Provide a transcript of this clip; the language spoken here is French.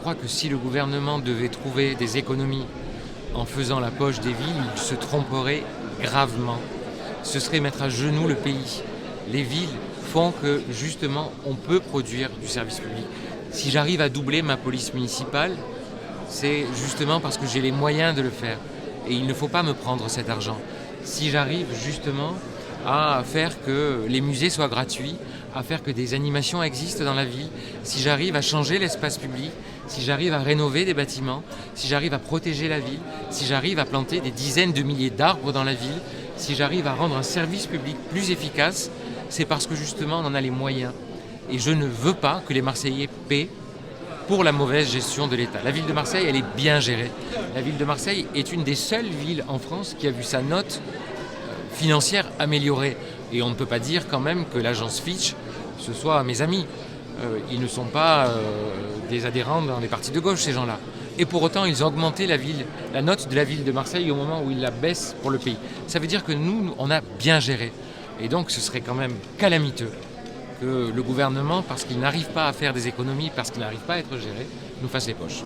crois que si le gouvernement devait trouver des économies en faisant la poche des villes, il se tromperait gravement. Ce serait mettre à genoux le pays. Les villes font que, justement, on peut produire du service public. Si j'arrive à doubler ma police municipale, c'est justement parce que j'ai les moyens de le faire. Et il ne faut pas me prendre cet argent. Si j'arrive justement à faire que les musées soient gratuits, à faire que des animations existent dans la ville, si j'arrive à changer l'espace public, si j'arrive à rénover des bâtiments, si j'arrive à protéger la ville, si j'arrive à planter des dizaines de milliers d'arbres dans la ville, si j'arrive à rendre un service public plus efficace, c'est parce que justement on en a les moyens. Et je ne veux pas que les Marseillais paient pour la mauvaise gestion de l'État. La ville de Marseille, elle est bien gérée. La ville de Marseille est une des seules villes en France qui a vu sa note financière améliorée. Et on ne peut pas dire quand même que l'agence Fitch, ce soit mes amis. Ils ne sont pas des adhérents dans les partis de gauche, ces gens-là. Et pour autant, ils ont augmenté la note de la ville de Marseille au moment où ils la baissent pour le pays. Ça veut dire que nous, on a bien géré. Et donc, ce serait quand même calamiteux que le gouvernement, parce qu'il n'arrive pas à faire des économies, parce qu'il n'arrive pas à être géré, nous fasse les poches.